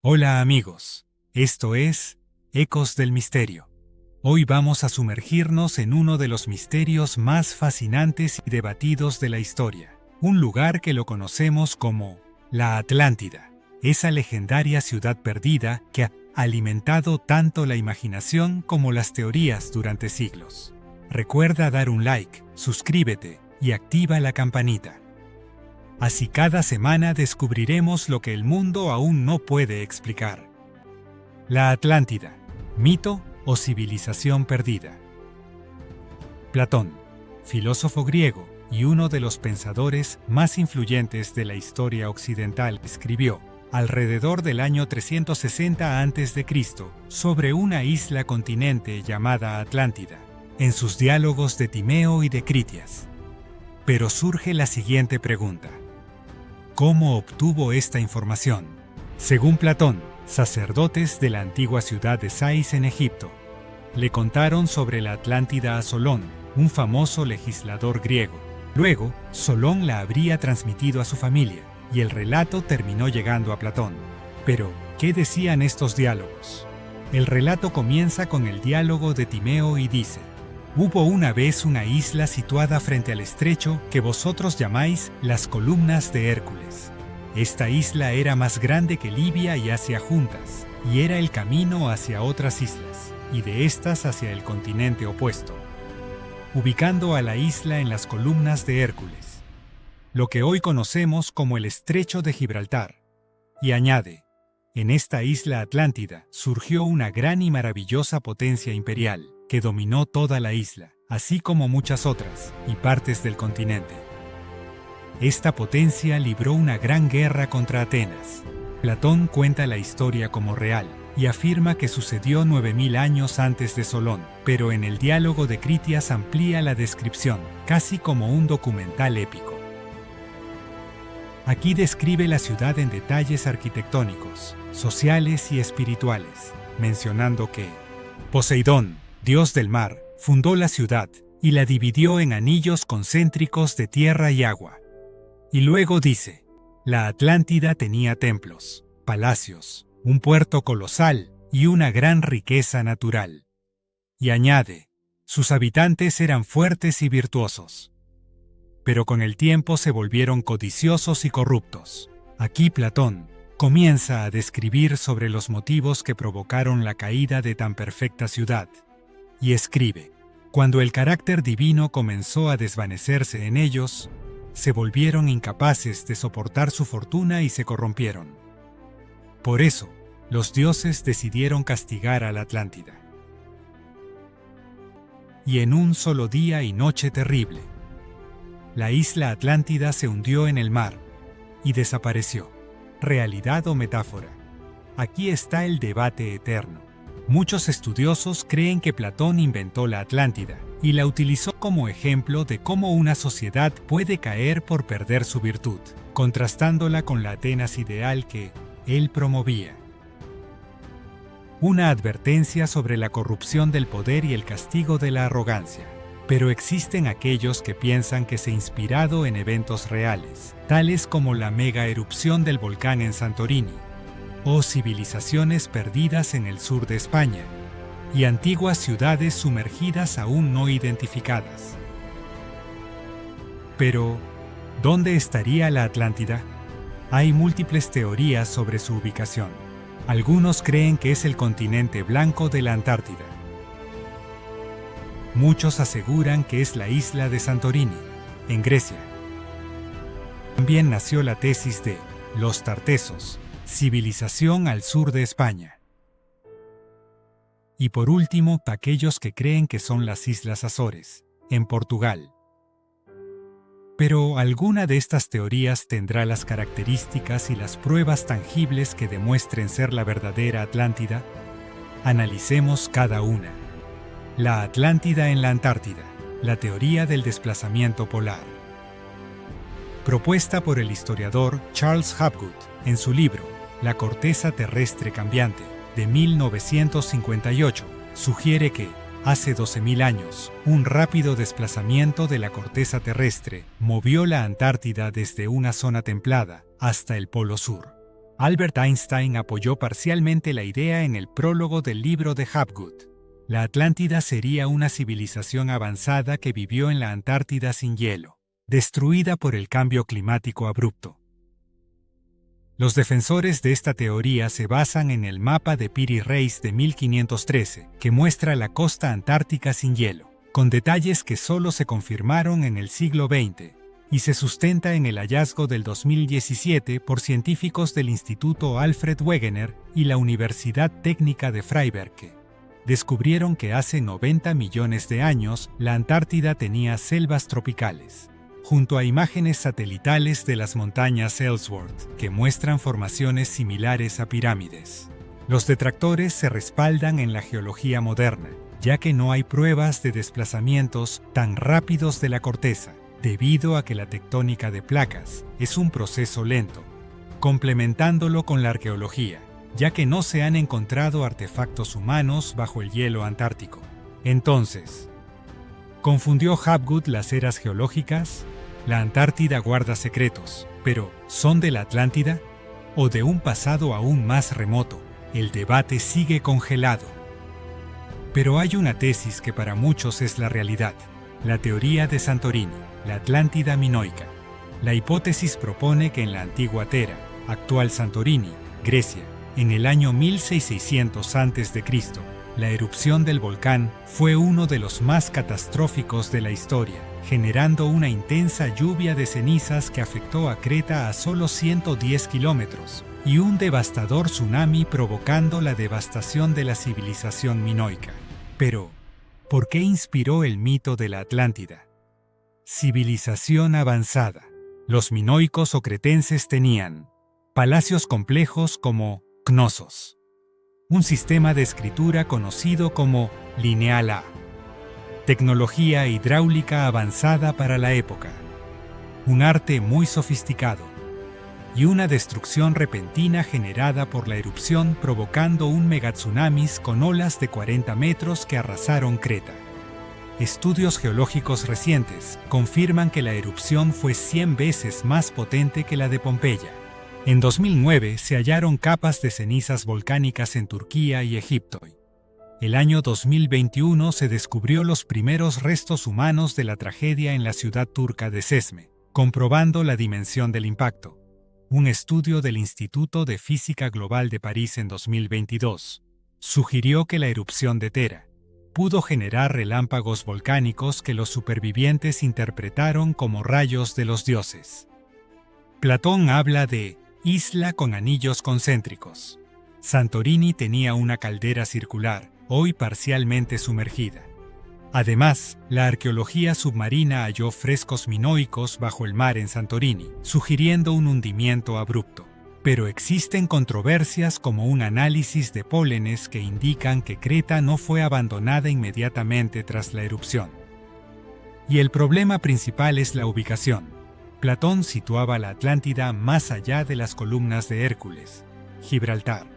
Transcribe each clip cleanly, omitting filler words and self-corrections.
Hola amigos, esto es Ecos del Misterio. Hoy vamos a sumergirnos en uno de los misterios más fascinantes y debatidos de la historia, un lugar que lo conocemos como la Atlántida, esa legendaria ciudad perdida que ha alimentado tanto la imaginación como las teorías durante siglos. Recuerda dar un like, suscríbete y activa la campanita. Así cada semana descubriremos lo que el mundo aún no puede explicar. La Atlántida, mito o civilización perdida. Platón, filósofo griego y uno de los pensadores más influyentes de la historia occidental, escribió, alrededor del año 360 a.C., sobre una isla-continente llamada Atlántida, en sus diálogos de Timeo y de Critias. Pero surge la siguiente pregunta. ¿Cómo obtuvo esta información? Según Platón, sacerdotes de la antigua ciudad de Sais en Egipto le contaron sobre la Atlántida a Solón, un famoso legislador griego. Luego, Solón la habría transmitido a su familia, y el relato terminó llegando a Platón. Pero, ¿qué decían estos diálogos? El relato comienza con el diálogo de Timeo y dice: hubo una vez una isla situada frente al estrecho que vosotros llamáis las columnas de Hércules. Esta isla era más grande que Libia y Asia juntas, y era el camino hacia otras islas, y de estas hacia el continente opuesto, ubicando a la isla en las columnas de Hércules, lo que hoy conocemos como el Estrecho de Gibraltar. Y añade, en esta isla Atlántida surgió una gran y maravillosa potencia imperial, que dominó toda la isla, así como muchas otras, y partes del continente. Esta potencia libró una gran guerra contra Atenas. Platón cuenta la historia como real, y afirma que sucedió 9000 años antes de Solón, pero en el diálogo de Critias amplía la descripción, casi como un documental épico. Aquí describe la ciudad en detalles arquitectónicos, sociales y espirituales, mencionando que Poseidón, dios del mar, fundó la ciudad y la dividió en anillos concéntricos de tierra y agua. Y luego dice, la Atlántida tenía templos, palacios, un puerto colosal y una gran riqueza natural. Y añade, sus habitantes eran fuertes y virtuosos, pero con el tiempo se volvieron codiciosos y corruptos. Aquí Platón comienza a describir sobre los motivos que provocaron la caída de tan perfecta ciudad. Y escribe, cuando el carácter divino comenzó a desvanecerse en ellos, se volvieron incapaces de soportar su fortuna y se corrompieron. Por eso, los dioses decidieron castigar a la Atlántida. Y en un solo día y noche terrible, la isla Atlántida se hundió en el mar y desapareció. ¿Realidad o metáfora? Aquí está el debate eterno. Muchos estudiosos creen que Platón inventó la Atlántida y la utilizó como ejemplo de cómo una sociedad puede caer por perder su virtud, contrastándola con la Atenas ideal que él promovía. Una advertencia sobre la corrupción del poder y el castigo de la arrogancia. Pero existen aquellos que piensan que se ha inspirado en eventos reales, tales como la mega erupción del volcán en Santorini, o civilizaciones perdidas en el sur de España, y antiguas ciudades sumergidas aún no identificadas. Pero, ¿dónde estaría la Atlántida? Hay múltiples teorías sobre su ubicación. Algunos creen que es el continente blanco de la Antártida. Muchos aseguran que es la isla de Santorini, en Grecia. También nació la tesis de los Tartesos, civilización al sur de España. Y por último, aquellos que creen que son las Islas Azores, en Portugal. Pero ¿alguna de estas teorías tendrá las características y las pruebas tangibles que demuestren ser la verdadera Atlántida? Analicemos cada una. La Atlántida en la Antártida, la teoría del desplazamiento polar. Propuesta por el historiador Charles Hapgood en su libro La corteza terrestre cambiante, de 1958, sugiere que, hace 12.000 años, un rápido desplazamiento de la corteza terrestre movió la Antártida desde una zona templada hasta el Polo Sur. Albert Einstein apoyó parcialmente la idea en el prólogo del libro de Hapgood. La Atlántida sería una civilización avanzada que vivió en la Antártida sin hielo, destruida por el cambio climático abrupto. Los defensores de esta teoría se basan en el mapa de Piri Reis de 1513, que muestra la costa antártica sin hielo, con detalles que solo se confirmaron en el siglo XX, y se sustenta en el hallazgo del 2017 por científicos del Instituto Alfred Wegener y la Universidad Técnica de Freiberg. Descubrieron que hace 90 millones de años la Antártida tenía selvas tropicales, junto a imágenes satelitales de las montañas Ellsworth, que muestran formaciones similares a pirámides. Los detractores se respaldan en la geología moderna, ya que no hay pruebas de desplazamientos tan rápidos de la corteza, debido a que la tectónica de placas es un proceso lento, complementándolo con la arqueología, ya que no se han encontrado artefactos humanos bajo el hielo antártico. Entonces, ¿confundió Hapgood las eras geológicas? La Antártida guarda secretos, pero ¿son de la Atlántida? ¿O de un pasado aún más remoto? El debate sigue congelado. Pero hay una tesis que para muchos es la realidad: la teoría de Santorini, la Atlántida minoica. La hipótesis propone que en la antigua Tera, actual Santorini, Grecia, en el año 1600 a.C., la erupción del volcán fue uno de los más catastróficos de la historia, generando una intensa lluvia de cenizas que afectó a Creta a solo 110 kilómetros, y un devastador tsunami provocando la devastación de la civilización minoica. Pero, ¿por qué inspiró el mito de la Atlántida? Civilización avanzada. Los minoicos o cretenses tenían palacios complejos como Cnosos, un sistema de escritura conocido como Lineal A, tecnología hidráulica avanzada para la época, un arte muy sofisticado, y una destrucción repentina generada por la erupción provocando un megatsunamis con olas de 40 metros que arrasaron Creta. Estudios geológicos recientes confirman que la erupción fue 100 veces más potente que la de Pompeya. En 2009 se hallaron capas de cenizas volcánicas en Turquía y Egipto. El año 2021 se descubrió los primeros restos humanos de la tragedia en la ciudad turca de Cesme, comprobando la dimensión del impacto. Un estudio del Instituto de Física Global de París en 2022 sugirió que la erupción de Tera pudo generar relámpagos volcánicos que los supervivientes interpretaron como rayos de los dioses. Platón habla de isla con anillos concéntricos. Santorini tenía una caldera circular, hoy parcialmente sumergida. Además, la arqueología submarina halló frescos minoicos bajo el mar en Santorini, sugiriendo un hundimiento abrupto. Pero existen controversias como un análisis de pólenes que indican que Creta no fue abandonada inmediatamente tras la erupción. Y el problema principal es la ubicación. Platón situaba la Atlántida más allá de las columnas de Hércules, Gibraltar.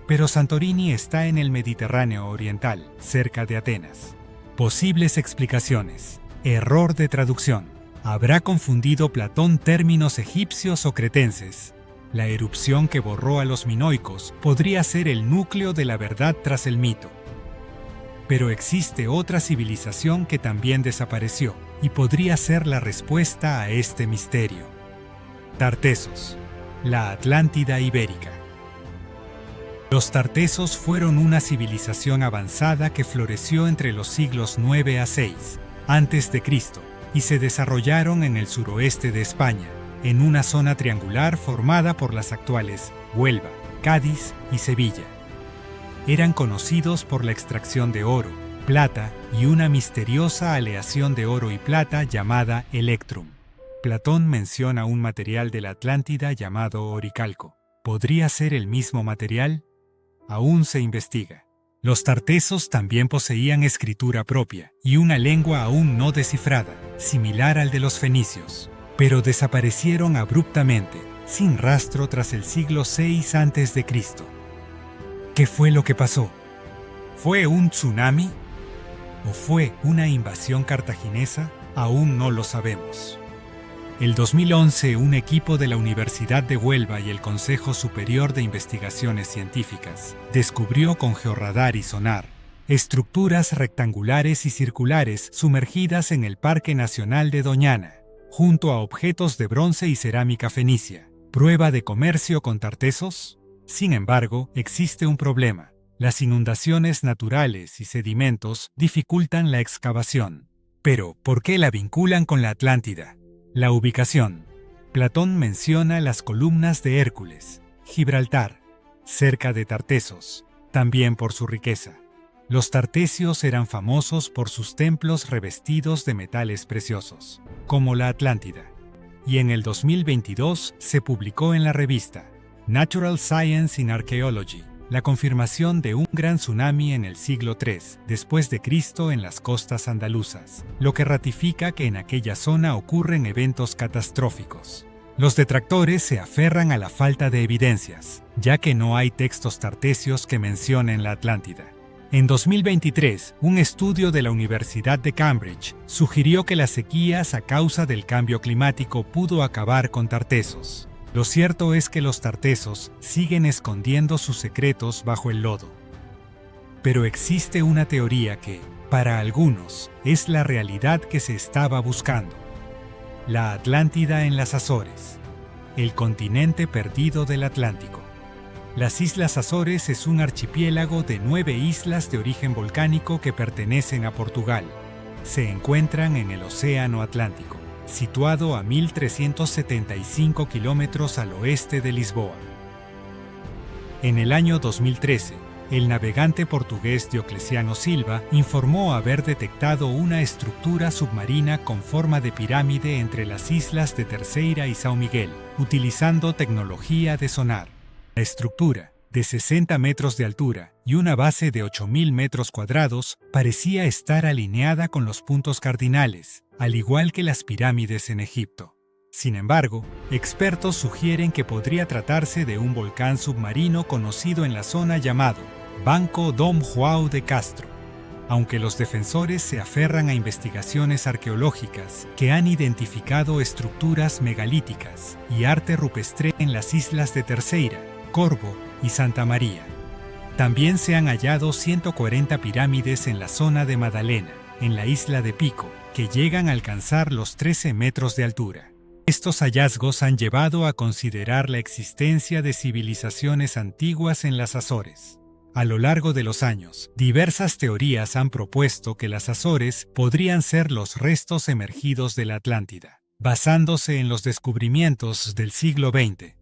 Pero Santorini está en el Mediterráneo oriental, cerca de Atenas. Posibles explicaciones. Error de traducción. ¿Habrá confundido Platón términos egipcios o cretenses? La erupción que borró a los minoicos podría ser el núcleo de la verdad tras el mito. Pero existe otra civilización que también desapareció y podría ser la respuesta a este misterio. Tartesos, la Atlántida ibérica. Los tartesos fueron una civilización avanzada que floreció entre los siglos 9 a 6 a.C. y se desarrollaron en el suroeste de España, en una zona triangular formada por las actuales Huelva, Cádiz y Sevilla. Eran conocidos por la extracción de oro, plata y una misteriosa aleación de oro y plata llamada electrum. Platón menciona un material de la Atlántida llamado oricalco. ¿Podría ser el mismo material? Aún se investiga. Los tartesos también poseían escritura propia y una lengua aún no descifrada, similar al de los fenicios, pero desaparecieron abruptamente, sin rastro tras el siglo VI a.C. ¿Qué fue lo que pasó? ¿Fue un tsunami? ¿O fue una invasión cartaginesa? Aún no lo sabemos. El 2011, un equipo de la Universidad de Huelva y el Consejo Superior de Investigaciones Científicas descubrió con georradar y sonar estructuras rectangulares y circulares sumergidas en el Parque Nacional de Doñana, junto a objetos de bronce y cerámica fenicia. ¿Prueba de comercio con tartesos? Sin embargo, existe un problema. Las inundaciones naturales y sedimentos dificultan la excavación. Pero, ¿por qué la vinculan con la Atlántida? La ubicación. Platón menciona las columnas de Hércules, Gibraltar, cerca de Tartesos, también por su riqueza. Los tartesios eran famosos por sus templos revestidos de metales preciosos, como la Atlántida. Y en el 2022 se publicó en la revista Natural Science in Archaeology la confirmación de un gran tsunami en el siglo III después de Cristo en las costas andaluzas, lo que ratifica que en aquella zona ocurren eventos catastróficos. Los detractores se aferran a la falta de evidencias, ya que no hay textos tartesios que mencionen la Atlántida. En 2023, un estudio de la Universidad de Cambridge sugirió que las sequías a causa del cambio climático pudo acabar con Tartesos. Lo cierto es que los tartesos siguen escondiendo sus secretos bajo el lodo. Pero existe una teoría que, para algunos, es la realidad que se estaba buscando. La Atlántida en las Azores, el continente perdido del Atlántico. Las Islas Azores es un archipiélago de 9 islas de origen volcánico que pertenecen a Portugal. Se encuentran en el Océano Atlántico, situado a 1.375 kilómetros al oeste de Lisboa. En el año 2013, el navegante portugués Diocleciano Silva informó haber detectado una estructura submarina con forma de pirámide entre las islas de Terceira y São Miguel, utilizando tecnología de sonar. La estructura, de 60 metros de altura y una base de 8.000 metros cuadrados, parecía estar alineada con los puntos cardinales, al igual que las pirámides en Egipto. Sin embargo, expertos sugieren que podría tratarse de un volcán submarino conocido en la zona llamado Banco Dom João de Castro, aunque los defensores se aferran a investigaciones arqueológicas que han identificado estructuras megalíticas y arte rupestre en las islas de Terceira, Corvo y Santa María. También se han hallado 140 pirámides en la zona de Madalena, en la isla de Pico, que llegan a alcanzar los 13 metros de altura. Estos hallazgos han llevado a considerar la existencia de civilizaciones antiguas en las Azores. A lo largo de los años, diversas teorías han propuesto que las Azores podrían ser los restos emergidos de la Atlántida, basándose en los descubrimientos del siglo XX.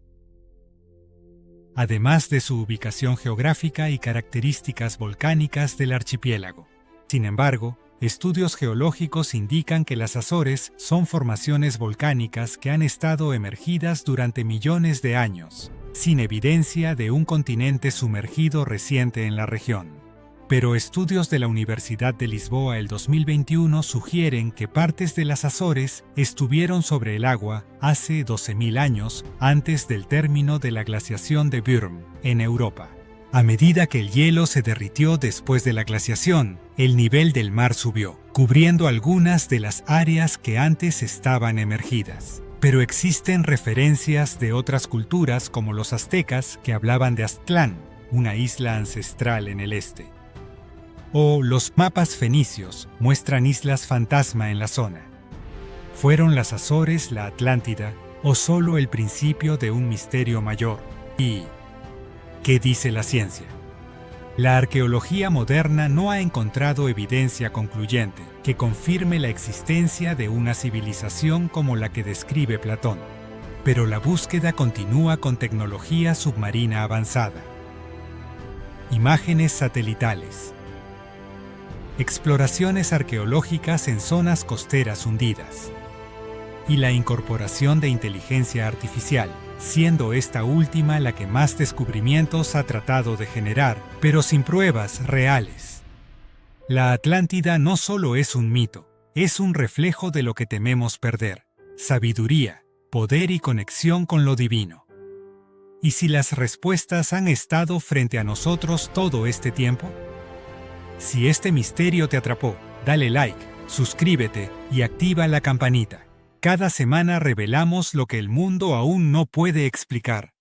Además de su ubicación geográfica y características volcánicas del archipiélago. Sin embargo, estudios geológicos indican que las Azores son formaciones volcánicas que han estado emergidas durante millones de años, sin evidencia de un continente sumergido reciente en la región. Pero estudios de la Universidad de Lisboa el 2021 sugieren que partes de las Azores estuvieron sobre el agua hace 12.000 años antes del término de la glaciación de Würm, en Europa. A medida que el hielo se derritió después de la glaciación, el nivel del mar subió, cubriendo algunas de las áreas que antes estaban emergidas. Pero existen referencias de otras culturas como los aztecas que hablaban de Aztlán, una isla ancestral en el este. O los mapas fenicios muestran islas fantasma en la zona. ¿Fueron las Azores la Atlántida o solo el principio de un misterio mayor? ¿Y qué dice la ciencia? La arqueología moderna no ha encontrado evidencia concluyente que confirme la existencia de una civilización como la que describe Platón. Pero la búsqueda continúa con tecnología submarina avanzada. Imágenes satelitales. Exploraciones arqueológicas en zonas costeras hundidas. Y la incorporación de inteligencia artificial, siendo esta última la que más descubrimientos ha tratado de generar, pero sin pruebas reales. La Atlántida no solo es un mito, es un reflejo de lo que tememos perder: sabiduría, poder y conexión con lo divino. ¿Y si las respuestas han estado frente a nosotros todo este tiempo? Si este misterio te atrapó, dale like, suscríbete y activa la campanita. Cada semana revelamos lo que el mundo aún no puede explicar.